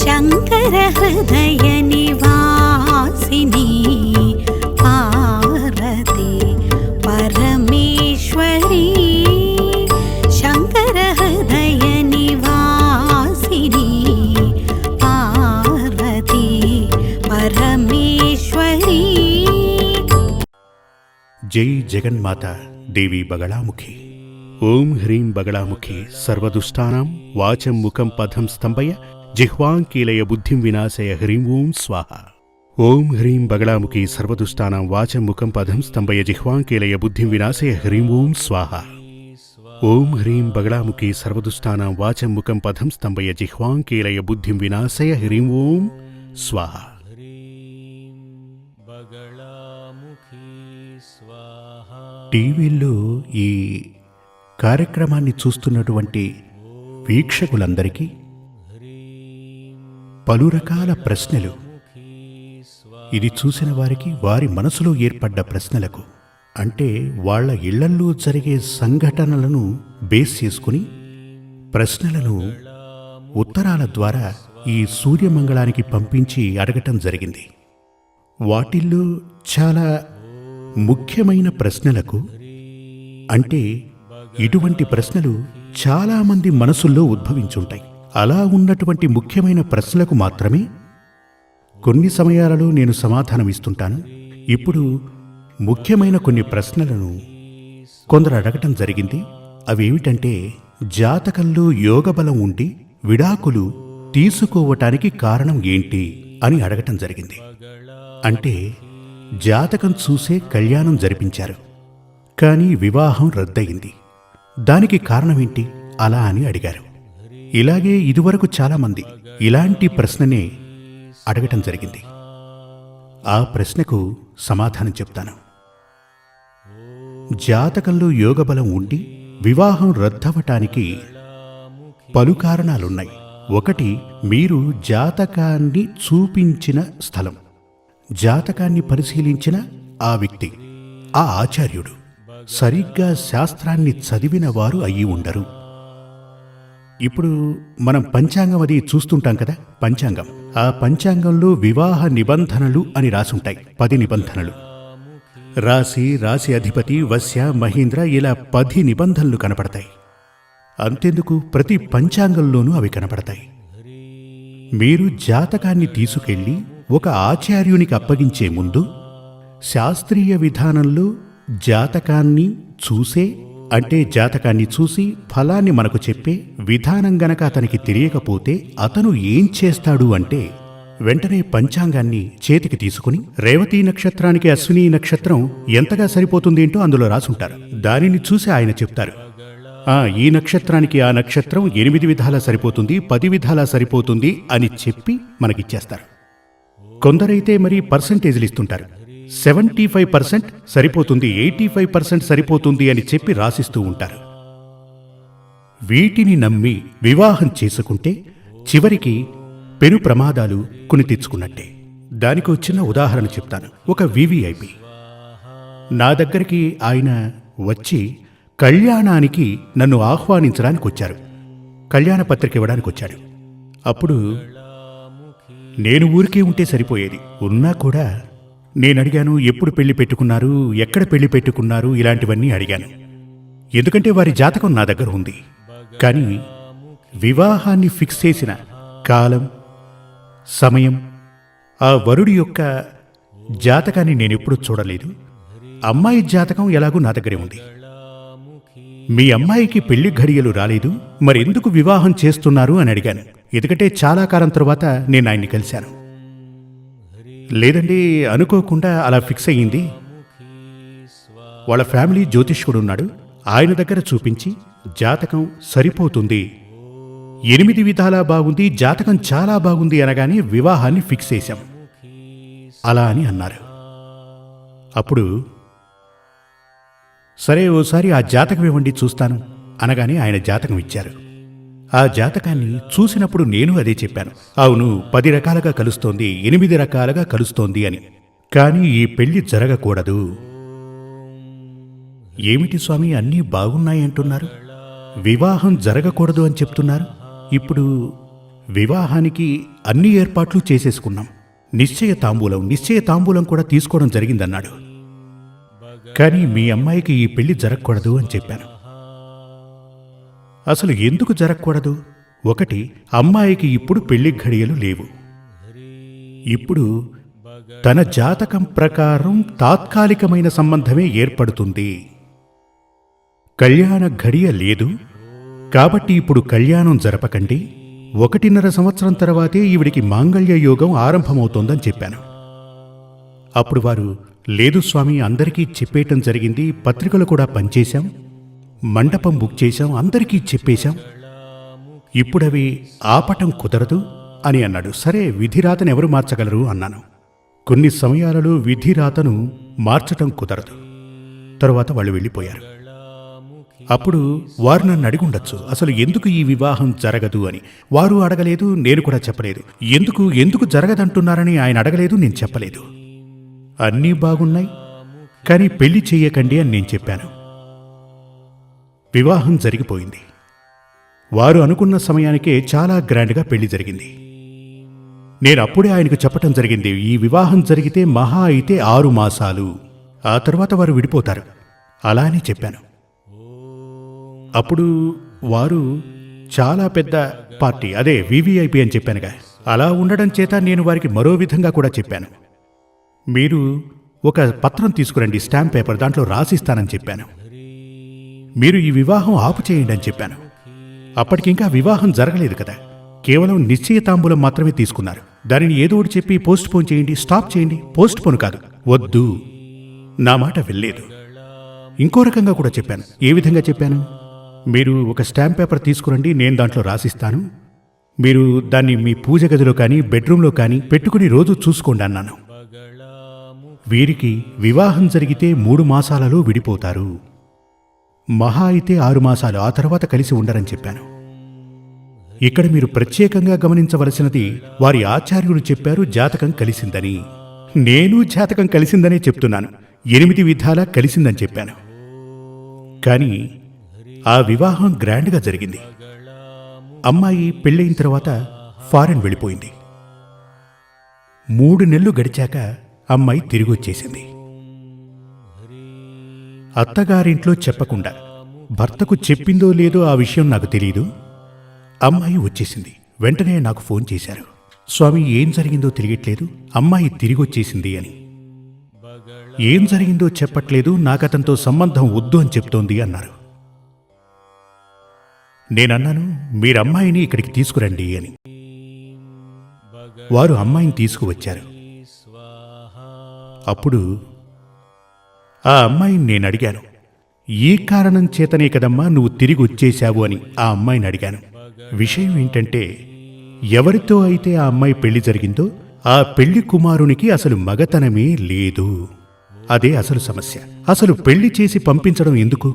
శంకర హృదయ నివాసిని పార్వతి పరమేశ్వరి శంకర హృదయ నివాసిని పార్వతి పరమేశ్వరి. జై జగన్మాత దేవి బగళాముఖి. ఓం హ్రీం బగళాముఖి సర్వదుష్టానాం వాచం ముఖం పథం స్తంభయ జిహ్వాంకీలయ బుద్ధిం వినాశయ హ్రీం ఓం స్వాహ. ఓం హ్రీం బగళాముఖి సర్వదుష్టానాం వాచం ముఖం పథం స్తంభయ జిహ్వాంకీలయ బుద్ధిం వినాశయ హ్రీం ఓం స్వాహ. ఓం హ్రీం బగళాముఖి సర్వదుష్టానాం వాచం ముఖం పథం స్తంభయ జిహ్వాంకీలయ బుద్ధిం వినాశయ హ్రీం ఓం స్వాహ. టీవీల్లో ఈ కార్యక్రమాన్ని చూస్తున్నటువంటి వీక్షకులందరికీ పలు రకాల ప్రశ్నలు, ఇది చూసిన వారికి వారి మనసులో ఏర్పడ్డ ప్రశ్నలకు, అంటే వాళ్ళ ఇళ్లల్లో జరిగే సంఘటనలను బేస్ చేసుకుని ప్రశ్నలను ఉత్తరాల ద్వారా ఈ సూర్యమంగళానికి పంపించి అడగటం జరిగింది. వాటిల్లో చాలా ముఖ్యమైన ప్రశ్నలకు, అంటే ఇటువంటి ప్రశ్నలు చాలామంది మనసుల్లో ఉద్భవించుంటాయి. అలా ఉన్నటువంటి ముఖ్యమైన ప్రశ్నలకు మాత్రమే కొన్ని సమయాలలో నేను సమాధానమిస్తుంటాను. ఇప్పుడు ముఖ్యమైన కొన్ని ప్రశ్నలను కొందరు అడగటం జరిగింది. అవేమిటంటే, జాతకంలో యోగబలం ఉండి విడాకులు తీసుకోవటానికి కారణం ఏంటి అని అడగటం జరిగింది. అంటే జాతకం చూసే కళ్యాణం జరిపించారు, కానీ వివాహం రద్దయింది. దానికి కారణమేంటి అలా అని అడిగారు. ఇలాగే ఇదివరకు చాలామంది ఇలాంటి ప్రశ్ననే అడగటం జరిగింది. ఆ ప్రశ్నకు సమాధానం చెప్తాను. జాతకంలో యోగబలం ఉండి వివాహం రద్దవటానికి పలు కారణాలున్నాయి. ఒకటి, మీరు జాతకాన్ని చూపించిన స్థలం, జాతకాన్ని పరిశీలించిన ఆ వ్యక్తి, ఆ ఆచార్యుడు సరిగ్గా శాస్త్రాన్ని చదివిన వారు అయ్యి ఉండరు. ఇప్పుడు మనం పంచాంగం అది చూస్తుంటాం కదా, పంచాంగం. ఆ పంచాంగంలో వివాహ నిబంధనలు అని రాసుంటాయి, 10 నిబంధనలు. రాశి, రాశి అధిపతి, వశ్య, మహీంద్ర, ఇలా 10 నిబంధనలు కనపడతాయి. అంతెందుకు, ప్రతి పంచాంగంలోనూ అవి కనపడతాయి. మీరు జాతకాన్ని తీసుకెళ్లి ఒక ఆచార్యునికి అప్పగించే ముందు శాస్త్రీయ విధానంలో జాతకాన్ని చూసే, అంటే జాతకాన్ని చూసి ఫలాన్ని మనకు చెప్పే విధానం గనక అతనికి తెలియకపోతే అతను ఏం చేస్తాడు అంటే, వెంటనే పంచాంగాన్ని చేతికి తీసుకుని రేవతీ నక్షత్రానికి అశ్విని నక్షత్రం ఎంతగా సరిపోతుందేంటో అందులో రాసుంటారు. దానిని చూసి ఆయన చెప్తారు, ఈ నక్షత్రానికి ఆ నక్షత్రం 8 విధాలా సరిపోతుంది, 10 విధాలా సరిపోతుంది అని చెప్పి మనకిచ్చేస్తారు. కొందరైతే మరి పర్సంటేజ్లు ఇస్తుంటారు. 75% సరిపోతుంది, 85% సరిపోతుంది అని చెప్పి రాసిస్తూ ఉంటారు. వీటిని నమ్మి వివాహం చేసుకుంటే చివరికి పెను ప్రమాదాలు కొని తెచ్చుకున్నట్టే. దానికో చిన్న ఉదాహరణ చెప్తాను. ఒక వివిఐపి నా దగ్గరికి ఆయన వచ్చి కళ్యాణానికి నన్ను ఆహ్వానించడానికి వచ్చారు, కళ్యాణ పత్రిక ఇవ్వడానికి వచ్చాడు. అప్పుడు నేను ఊరికే ఉంటే సరిపోయేది. ఉన్నా కూడా నేను అడిగాను, ఎప్పుడు పెళ్లి పెట్టుకున్నారు, ఎక్కడ పెళ్లి పెట్టుకున్నారు, ఇలాంటివన్నీ అడిగాను. ఎందుకంటే వారి జాతకం నా దగ్గర ఉంది. కానీ వివాహాన్ని ఫిక్స్ చేసిన కాలం, సమయం, ఆ వరుడి యొక్క జాతకాన్ని నేనెప్పుడూ చూడలేదు. అమ్మాయి జాతకం ఎలాగూ నా దగ్గరే ఉంది. మీ అమ్మాయికి పెళ్లి ఘడియలు రాలేదు, మరెందుకు వివాహం చేస్తున్నారు అని అడిగాను. ఎందుకంటే చాలా కాలం తరువాత నేను ఆయన్ని కలిశాను. లేదండి, అనుకోకుండా అలా ఫిక్స్ అయ్యింది. వాళ్ళ ఫ్యామిలీ జ్యోతిష్కుడు ఉన్నాడు, ఆయన దగ్గర చూపించి జాతకం సరిపోతుంది, 8 విధాలా బాగుంది, జాతకం చాలా బాగుంది అనగానే వివాహాన్ని ఫిక్స్ చేశాం అలా అని అన్నారు. అప్పుడు సరే ఓసారి ఆ జాతకం ఇవ్వండి చూస్తాను అనగానే ఆయన జాతకం ఇచ్చారు. ఆ జాతకాన్ని చూసినప్పుడు నేను అదే చెప్పాను, అవును 10 రకాలుగా కలుస్తోంది, 8 రకాలుగా కలుస్తోంది అని. కానీ ఈ పెళ్లి జరగకూడదు. ఏమిటి స్వామి, అన్నీ బాగున్నాయంటున్నారు, వివాహం జరగకూడదు అని చెప్తున్నారు. ఇప్పుడు వివాహానికి అన్ని ఏర్పాట్లు చేసేసుకున్నాం. నిశ్చయ తాంబూలం కూడా తీసుకోవడం జరిగిందన్నాడు. కానీ మీ అమ్మాయికి ఈ పెళ్లి జరగకూడదు అని చెప్పాను. అసలు ఎందుకు జరగకూడదు? ఒకటి, అమ్మాయికి ఇప్పుడు పెళ్లి ఘడియలు లేవు. ఇప్పుడు తన జాతకం ప్రకారం తాత్కాలికమైన సంబంధమే ఏర్పడుతుంది. కళ్యాణ ఘడియ లేదు కాబట్టి ఇప్పుడు కళ్యాణం జరపకండి. 1.5 సంవత్సరం తర్వాతే ఈవిడికి మాంగళ్య యోగం ఆరంభమవుతోందని చెప్పాను. అప్పుడు వారు, లేదు స్వామి, అందరికీ చెప్పేయటం జరిగింది, పత్రికలు కూడా పంచేశాం, మండపం బుక్ చేశాం, అందరికీ చెప్పేశాం, ఇప్పుడవి ఆపటం కుదరదు అని అన్నాడు. సరే, విధిరాతను ఎవరు మార్చగలరు అన్నాను. కొన్ని సమయాలలో విధిరాతను మార్చటం కుదరదు. తరువాత వాళ్ళు వెళ్ళిపోయారు. అప్పుడు వారు నన్ను అడిగుండొచ్చు, అసలు ఎందుకు ఈ వివాహం జరగదు అని. వారు అడగలేదు, నేను కూడా చెప్పలేదు. ఎందుకు జరగదంటున్నారని ఆయన అడగలేదు, నేను చెప్పలేదు. అన్నీ బాగున్నాయి, కానీ పెళ్లి చెయ్యకండి అని నేను చెప్పాను. వివాహం జరిగిపోయింది. వారు అనుకున్న సమయానికే చాలా గ్రాండ్గా పెళ్లి జరిగింది. నేను అప్పుడే ఆయనకు చెప్పటం జరిగింది, ఈ వివాహం జరిగితే మహా అయితే 6 మాసాలు, ఆ తర్వాత వారు విడిపోతారు అలా అని చెప్పాను. అప్పుడు వారు చాలా పెద్ద పార్టీ, అదే వివిఐపి అని చెప్పానుగా, అలా ఉండడం చేత నేను వారికి మరో విధంగా కూడా చెప్పాను. మీరు ఒక పత్రం తీసుకురండి, స్టాంప్ పేపర్, దాంట్లో రాసిస్తానని చెప్పాను. మీరు ఈ వివాహం ఆపు చేయండి అని చెప్పాను. అప్పటికింకా వివాహం జరగలేదు కదా, కేవలం నిశ్చయితాంబూలం మాత్రమే తీసుకున్నారు. దానిని ఏదో ఒకటి చెప్పి పోస్ట్ పోన్ చేయండి, స్టాప్ చేయండి. పోస్ట్ పోన్ కాదు, వద్దు. నా మాట వెళ్ళలేదు. ఇంకో రకంగా కూడా చెప్పాను. ఏ విధంగా చెప్పాను? మీరు ఒక స్టాంప్ పేపర్ తీసుకురండి, నేను దాంట్లో రాసిస్తాను, మీరు దాన్ని మీ పూజ గదిలో కానీ బెడ్రూమ్లో కానీ పెట్టుకుని రోజు చూసుకోండి అన్నాను. వీరికి వివాహం జరిగితే 3 మాసాలలో విడిపోతారు, మహా అయితే 6 మాసాలు, ఆ తర్వాత కలిసి ఉండరని చెప్పాను. ఇక్కడ మీరు ప్రత్యేకంగా గమనించవలసినది, వారి ఆచార్యులు చెప్పారు జాతకం కలిసిందని. నేను జాతకం కలిసిందనే చెప్తున్నాను, 8 విధాలా కలిసిందని చెప్పాను. కానీ ఆ వివాహం గ్రాండ్గా జరిగింది. అమ్మాయి పెళ్ళయిన తర్వాత ఫారెన్ వెళ్ళిపోయింది. 3 నెలలు గడిచాక అమ్మాయి తిరిగి వచ్చేసింది. అత్తగారింట్లో చెప్పకుండా, భర్తకు చెప్పిందో లేదో ఆ విషయం నాకు తెలియదు. అమ్మాయి వచ్చేసింది. వెంటనే నాకు ఫోన్ చేశారు, స్వామి ఏం జరిగిందో తెలియట్లేదు, అమ్మాయి తిరిగి వచ్చేసింది అని. ఏం జరిగిందో చెప్పట్లేదు, నాకతనితో సంబంధం వద్దు అని చెప్తోంది అన్నారు. నేనన్నాను, మీరమ్మాయిని ఇక్కడికి తీసుకురండి అని. వారు అమ్మాయిని తీసుకువచ్చారు. అప్పుడు ఆ అమ్మాయిని నేను అడిగాను, ఈ కారణం చేతనే కదమ్మా నువ్వు తిరిగి వచ్చేశావు అని ఆ అమ్మాయిని అడిగాను. విషయం ఏంటంటే, ఎవరితో అయితే ఆ అమ్మాయి పెళ్లి జరిగిందో ఆ పెళ్లి కుమారునికి అసలు మగతనమే లేదు. అదే అసలు సమస్య. అసలు పెళ్లి చేసి పంపించడం ఎందుకు?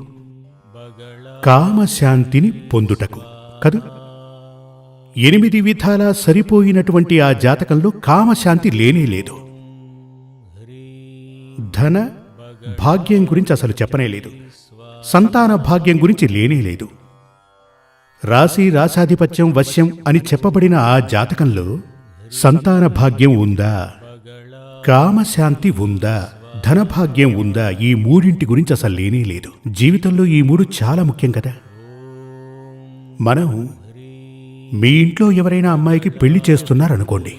కామశాంతిని పొందుటకు కదూ. 8 విధాలా సరిపోయినటువంటి ఆ జాతకంలో కామశాంతి లేనేలేదు. ధన భాగ్యం గురించి అసలు చెప్పనేలేదు. సంతాన భాగ్యం గురించి లేనేలేదు. రాశాధిపత్యం వశ్యం అని చెప్పబడిన ఆ జాతకంలో సంతాన భాగ్యం ఉందా, కామశాంతి ఉందా, ధనభాగ్యం ఉందా? ఈ 3 గురించి అసలు లేనేలేదు. జీవితంలో ఈ 3 చాలా ముఖ్యం కదా. మనం మీ ఇంట్లో ఎవరైనా అమ్మాయికి పెళ్లి చేస్తున్నారనుకోండి,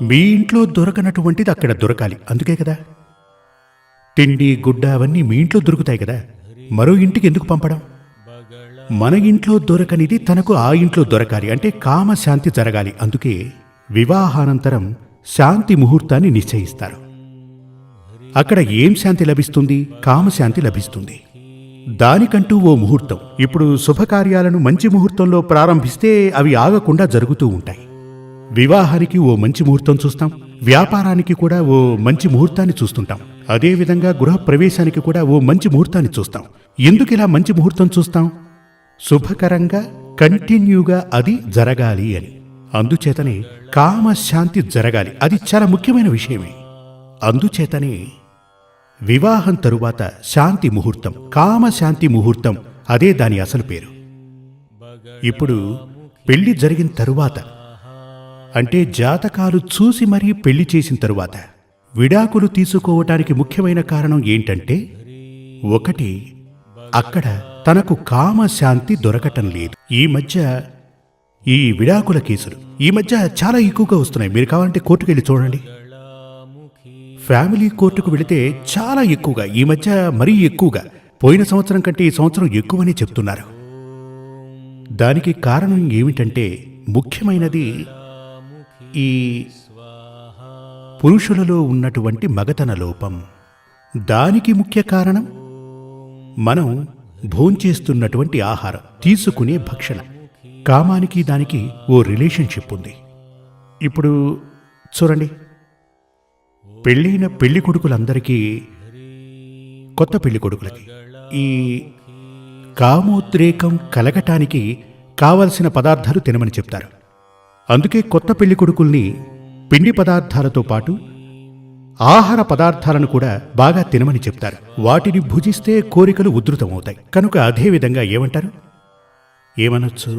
మీ ఇంట్లో దొరకనటువంటిది అక్కడ దొరకాలి, అందుకే కదా. తిండి గుడ్డ అవన్నీ మీ ఇంట్లో దొరుకుతాయి కదా, మరో ఇంటికి ఎందుకు పంపడం? మన ఇంట్లో దొరకనిది తనకు ఆ ఇంట్లో దొరకాలి అంటే కామశాంతి జరగాలి. అందుకే వివాహానంతరం శాంతి ముహూర్తాన్ని నిశ్చయిస్తారు. అక్కడ ఏం శాంతి లభిస్తుంది? కామశాంతి లభిస్తుంది. దానికంటూ ఓ ముహూర్తం. ఇప్పుడు శుభకార్యాలను మంచి ముహూర్తంలో ప్రారంభిస్తే అవి ఆగకుండా జరుగుతూ ఉంటాయి. వివాహానికి ఓ మంచి ముహూర్తం చూస్తాం, వ్యాపారానికి కూడా ఓ మంచి ముహూర్తాన్ని చూస్తుంటాం. అదేవిధంగా గృహప్రవేశానికి కూడా ఓ మంచి ముహూర్తాన్ని చూస్తాం. ఎందుకిలా మంచి ముహూర్తం చూస్తాం? శుభకరంగా కంటిన్యూగా అది జరగాలి అని. అందుచేతనే కామశాంతి జరగాలి, అది చాలా ముఖ్యమైన విషయమే. అందుచేతనే వివాహం తరువాత శాంతి ముహూర్తం, కామశాంతి ముహూర్తం, అదే దాని అసలు పేరు. ఇప్పుడు పెళ్లి జరిగిన తరువాత, అంటే జాతకాలు చూసి మరీ పెళ్లి చేసిన తరువాత విడాకులు తీసుకోవటానికి ముఖ్యమైన కారణం ఏంటంటే, ఒకటి, అక్కడ తనకు కామశాంతి దొరకటం లేదు. ఈ మధ్య ఈ విడాకుల కేసులు ఈ మధ్య చాలా ఎక్కువగా వస్తున్నాయి. మీరు కావాలంటే కోర్టుకు వెళ్ళి చూడండి. ఫ్యామిలీ కోర్టుకు వెళితే చాలా ఎక్కువగా, ఈ మధ్య మరీ ఎక్కువగా, పోయిన సంవత్సరం కంటే ఈ సంవత్సరం ఎక్కువని చెప్తున్నారు. దానికి కారణం ఏమిటంటే, ముఖ్యమైనది ఈ పురుషులలో ఉన్నటువంటి మగతన లోపం. దానికి ముఖ్య కారణం మనం భోంచేస్తున్నటువంటి ఆహారం, తీసుకునే భక్షణ. కామానికి దానికి ఓ రిలేషన్షిప్ ఉంది. ఇప్పుడు చూడండి, పెళ్ళైన పెళ్లి కొడుకులందరికీ, కొత్త పెళ్లి కొడుకులకి ఈ కామోద్రేకం కలగటానికి కావలసిన పదార్థాలు తినమని చెప్తారు. అందుకే కొత్త పెళ్లి కొడుకుల్ని పిండి పదార్థాలతో పాటు ఆహార పదార్థాలను కూడా బాగా తినమని చెప్తారు. వాటిని భుజిస్తే కోరికలు ఉధృతమవుతాయి. కనుక అదేవిధంగా ఏమంటారు, ఏమనొచ్చు,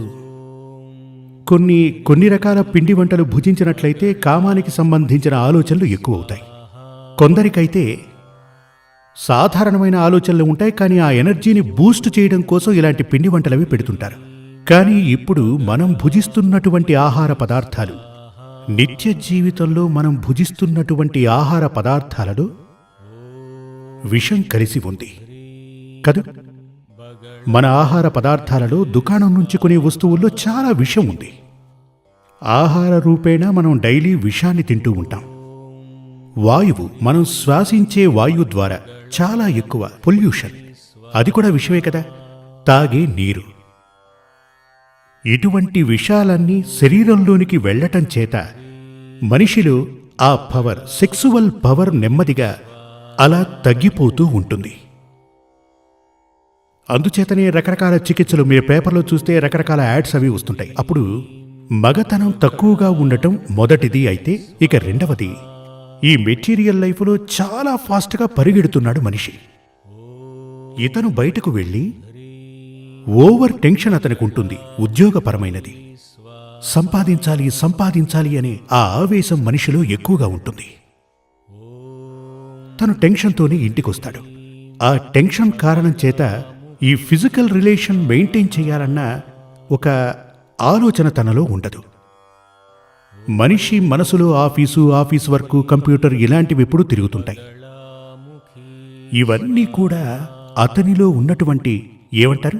కొన్ని రకాల పిండి వంటలు భుజించినట్లయితే కామానికి సంబంధించిన ఆలోచనలు ఎక్కువ అవుతాయి. కొందరికైతే సాధారణమైన ఆలోచనలు ఉంటాయి, కానీ ఆ ఎనర్జీని బూస్ట్ చేయడం కోసం ఇలాంటి పిండి వంటలవి పెడుతుంటారు. కానీ ఇప్పుడు మనం భుజిస్తున్నటువంటి ఆహార పదార్థాలు, నిత్య జీవితంలో మనం భుజిస్తున్నటువంటి ఆహార పదార్థాలలో విషం కలిసి ఉంది కదూ. మన ఆహార పదార్థాలలో, దుకాణం నుంచి కొనే వస్తువుల్లో చాలా విషం ఉంది. ఆహార రూపేణా మనం డైలీ విషాన్ని తింటూ ఉంటాం. వాయువు, మనం శ్వాసించే వాయువు ద్వారా చాలా ఎక్కువ పొల్యూషన్, అది కూడా విషమే కదా. తాగే నీరు, ఇటువంటి విషాలన్నీ శరీరంలోనికి వెళ్లటం చేత మనిషిలో ఆ పవర్, సెక్సువల్ పవర్ నెమ్మదిగా అలా తగ్గిపోతూ ఉంటుంది. అందుచేతనే రకరకాల చికిత్సలు, మీరు పేపర్లో చూస్తే రకరకాల యాడ్స్ అవి వస్తుంటాయి. అప్పుడు మగతనం తక్కువగా ఉండటం మొదటిది అయితే, ఇక రెండవది, ఈ మెటీరియల్ లైఫ్లో చాలా ఫాస్ట్గా పరిగెడుతున్నాడు మనిషి. ఇతను బయటకు వెళ్ళి ఓవర్ టెన్షన్ అతనికి ఉంటుంది, ఉద్యోగపరమైనది. సంపాదించాలి అనే ఆ ఆవేశం మనిషిలో ఎక్కువగా ఉంటుంది. తను టెన్షన్తోనే ఇంటికొస్తాడు. ఆ టెన్షన్ కారణం చేత ఈ ఫిజికల్ రిలేషన్ మెయింటైన్ చేయాలన్న ఒక ఆలోచన తనలో ఉండదు. మనిషి మనసులో ఆఫీస్ వర్క్, కంప్యూటర్ ఇలాంటివి ఎప్పుడూ తిరుగుతుంటాయి. ఇవన్నీ కూడా అతనిలో ఉన్నటువంటి, ఏమంటారు,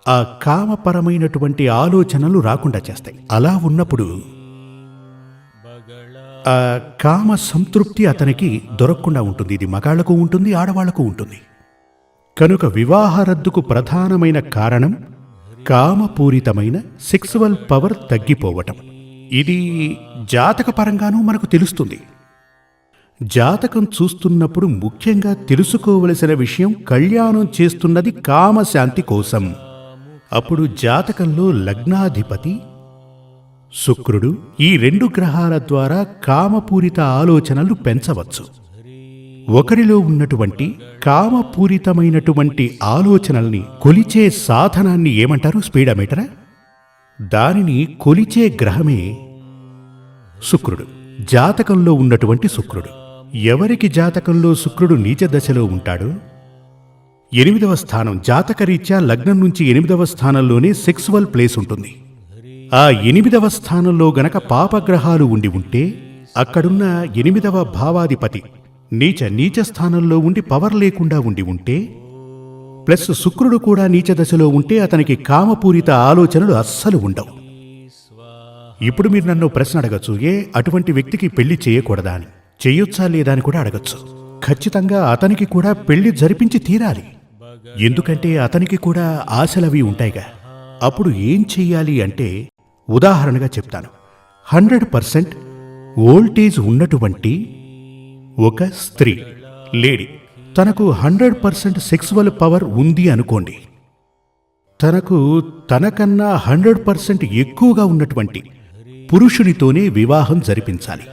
ఆ కామపరమైనటువంటి ఆలోచనలు రాకుండా చేస్తాయి. అలా ఉన్నప్పుడు ఆ కామ సంతృప్తి అతనికి దొరకకుండా ఉంటుంది. ఇది మగాళ్లకు ఉంటుంది, ఆడవాళ్లకు ఉంటుంది. కనుక వివాహ రద్దుకు ప్రధానమైన కారణం కామపూరితమైన సెక్సువల్ పవర్ తగ్గిపోవటం. ఇది జాతకపరంగానూ మనకు తెలుస్తుంది. జాతకం చూస్తున్నప్పుడు ముఖ్యంగా తెలుసుకోవలసిన విషయం, కళ్యాణం చేస్తున్నది కామశాంతి కోసం. అప్పుడు జాతకంలో లగ్నాధిపతి శుక్రుడు, ఈ 2 గ్రహాల ద్వారా కామపూరిత ఆలోచనలు పెంచవచ్చు. ఒకరిలో ఉన్నటువంటి కామపూరితమైనటువంటి ఆలోచనల్ని కొలిచే సాధనాన్ని ఏమంటారు, స్పీడోమీటరా? దానిని కొలిచే గ్రహమే శుక్రుడు, జాతకంలో ఉన్నటువంటి శుక్రుడు. ఎవరికి జాతకంలో శుక్రుడు నీచ దశలో ఉంటాడో, 8వ స్థానం, జాతకరీత్యా లగ్నం నుంచి 8వ స్థానంలోనే సెక్సువల్ ప్లేస్ ఉంటుంది. ఆ 8వ స్థానంలో గనక పాపగ్రహాలు ఉండి ఉంటే, అక్కడున్న 8వ భావాధిపతి నీచ స్థానంలో ఉండి పవర్ లేకుండా ఉండి ఉంటే, ప్లస్ శుక్రుడు కూడా నీచ దశలో ఉంటే, అతనికి కామపూరిత ఆలోచనలు అస్సలు ఉండవు. ఇప్పుడు మీరు నన్ను ప్రశ్న అడగచ్చు, అటువంటి వ్యక్తికి పెళ్లి చేయకూడదా అని. చేయొచ్చా లేదా అని కూడా అడగచ్చు. ఖచ్చితంగా అతనికి కూడా పెళ్లి జరిపించి తీరాలి. ఎందుకంటే అతనికి కూడా ఆశలవి ఉంటాయిగా. అప్పుడు ఏం చెయ్యాలి అంటే, ఉదాహరణగా చెప్తాను. 100% వోల్టేజ్ ఉన్నటువంటి ఒక స్త్రీ, లేడీ, తనకు 100% సెక్సువల్ పవర్ ఉంది అనుకోండి. తనకన్నా 100% ఎక్కువగా ఉన్నటువంటి పురుషునితోనే వివాహం జరిపించాలి.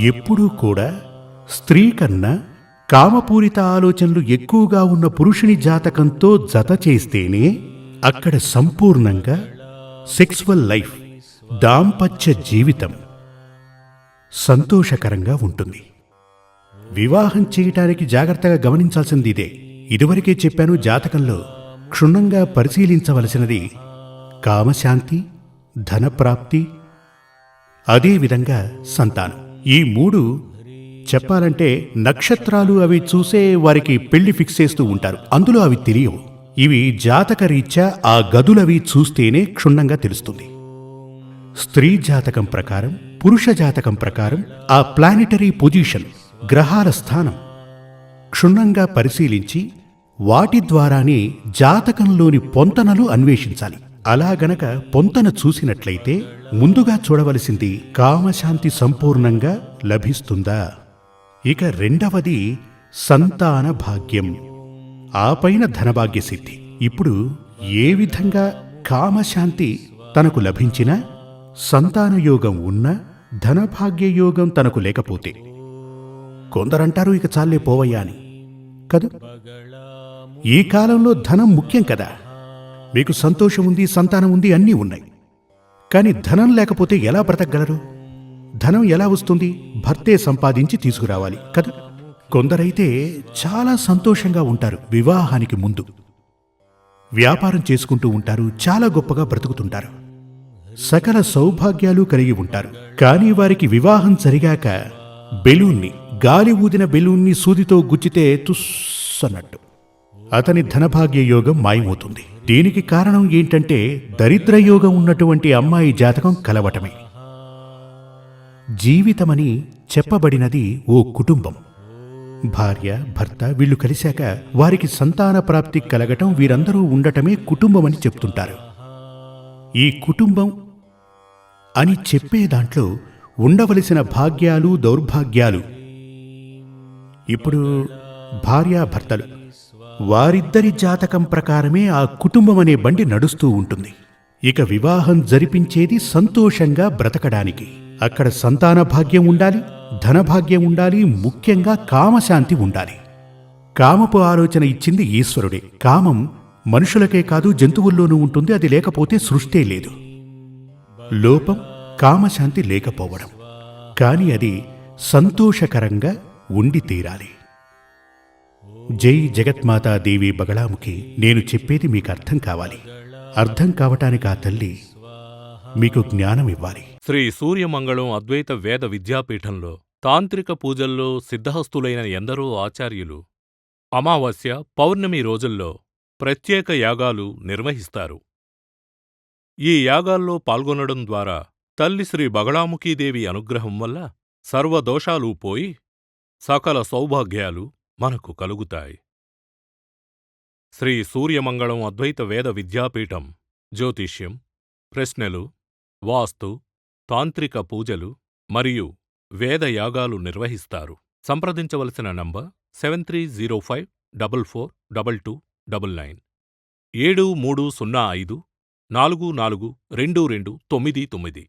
ఎప్పుడూ కూడా స్త్రీ కన్నా కామపూరిత ఆలోచనలు ఎక్కువగా ఉన్న పురుషుని జాతకంతో జత చేస్తేనే అక్కడ సంపూర్ణంగా సెక్సువల్ లైఫ్, దాంపత్య జీవితం సంతోషకరంగా ఉంటుంది. వివాహం చేయటానికి జాగ్రత్తగా గమనించాల్సింది ఇదే. ఇదివరకే చెప్పాను, జాతకంలో క్షుణ్ణంగా పరిశీలించవలసినది కామశాంతి, ధనప్రాప్తి, అదేవిధంగా సంతానం. ఈ మూడు చెప్పాలంటే నక్షత్రాలు అవి చూసే వారికి పెళ్లి ఫిక్స్ చేస్తూ ఉంటారు, అందులో అవి తెలియవు. ఇవి జాతకరీత్యా ఆ గదులవి చూస్తేనే క్షుణ్ణంగా తెలుస్తుంది. స్త్రీ జాతకం ప్రకారం, పురుష జాతకం ప్రకారం ఆ ప్లానెటరీ పొజిషన్, గ్రహాల స్థానం క్షుణ్ణంగా పరిశీలించి వాటి ద్వారానే జాతకంలోని పొంతనలు అన్వేషించాలి. అలా గనక పొంతన చూసినట్లయితే ముందుగా చూడవలసింది కామశాంతి సంపూర్ణంగా లభిస్తుందా. ఇక రెండవది సంతాన భాగ్యం, ఆ పైన ధనభాగ్య సిద్ధి. ఇప్పుడు ఏ విధంగా కామశాంతి తనకు లభించినా, సంతానయోగం ఉన్నా, ధనభాగ్య యోగం తనకు లేకపోతే కొందరంటారు ఇక చాలే పోవయ్యా అని. కదూ, ఈ కాలంలో ధనం ముఖ్యం కదా. మీకు సంతోషం ఉంది, సంతానం ఉంది, అన్నీ ఉన్నాయి. కానీ ధనం లేకపోతే ఎలా బ్రతకగలరు? ధనం ఎలా వస్తుంది? భర్తే సంపాదించి తీసుకురావాలి కదా. కొందరైతే చాలా సంతోషంగా ఉంటారు, వివాహానికి ముందు వ్యాపారం చేసుకుంటూ ఉంటారు, చాలా గొప్పగా బ్రతుకుతుంటారు, సకల సౌభాగ్యాలు కలిగి ఉంటారు. కానీ వారికి వివాహం జరిగాక బెలూన్ని, గాలి ఊదిన బెలూన్ని సూదితో గుచ్చితే తుస్సన్నట్టు అతని ధనభాగ్య యోగం మాయమవుతుంది. దీనికి కారణం ఏంటంటే దరిద్రయోగం ఉన్నటువంటి అమ్మాయి జాతకం కలవటమే. జీవితమని చెప్పబడినది ఓ కుటుంబం. భార్య, భర్త వీళ్ళు కలిశాక వారికి సంతాన ప్రాప్తి కలగటం, వీరందరూ ఉండటమే కుటుంబమని చెప్తుంటారు. ఈ కుటుంబం అని చెప్పే దాంట్లో ఉండవలసిన భాగ్యాలు, దౌర్భాగ్యాలు, ఇప్పుడు భార్యాభర్తలు వారిద్దరి జాతకం ప్రకారమే ఆ కుటుంబం అనే బండి నడుస్తూ ఉంటుంది. ఇక వివాహం జరిపించేది సంతోషంగా బ్రతకడానికి. అక్కడ సంతాన భాగ్యం ఉండాలి, ధనభాగ్యం ఉండాలి, ముఖ్యంగా కామశాంతి ఉండాలి. కామపు ఆలోచన ఇచ్చింది ఈశ్వరుడే. కామం మనుషులకే కాదు జంతువుల్లోనూ ఉంటుంది, అది లేకపోతే సృష్టే లేదు. లోపం కామశాంతి లేకపోవడం, కాని అది సంతోషకరంగా ఉండి తీరాలి. జై జగత్మాతాదేవి బగళాముఖి. నేను చెప్పేది మీకు అర్థం కావాలి. అర్థం కావటానికి ఆ తల్లి మీకు జ్ఞానం ఇవ్వాలి. శ్రీ సూర్యమంగళం అద్వైత వేద విద్యాపీఠంలో తాంత్రిక పూజల్లో సిద్ధహస్తులైన ఎందరో ఆచార్యులు అమావాస్య, పౌర్ణమి రోజుల్లో ప్రత్యేక యాగాలు నిర్వహిస్తారు. ఈ యాగాల్లో పాల్గొనడం ద్వారా తల్లి శ్రీ బగళాముఖీదేవి అనుగ్రహం వల్ల సర్వదోషాలూ పోయి సకల సౌభాగ్యాలు మనకు కలుగుతాయి. శ్రీ సూర్యమంగళం అద్వైత వేద విద్యాపీఠం జ్యోతిష్యం, ప్రశ్నలు, వాస్తు, తాంత్రిక పూజలు మరియు వేదయాగాలు నిర్వహిస్తారు. సంప్రదించవలసిన నంబర్ 7305442299 7305442299.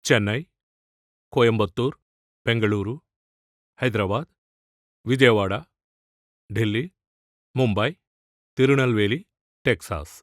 చెన్నై, కోయంబత్తూర్, బెంగళూరు, హైదరాబాద్, విజయవాడ, ఢిల్లీ, ముంబై, తిరునల్వేలి, టెక్సాస్.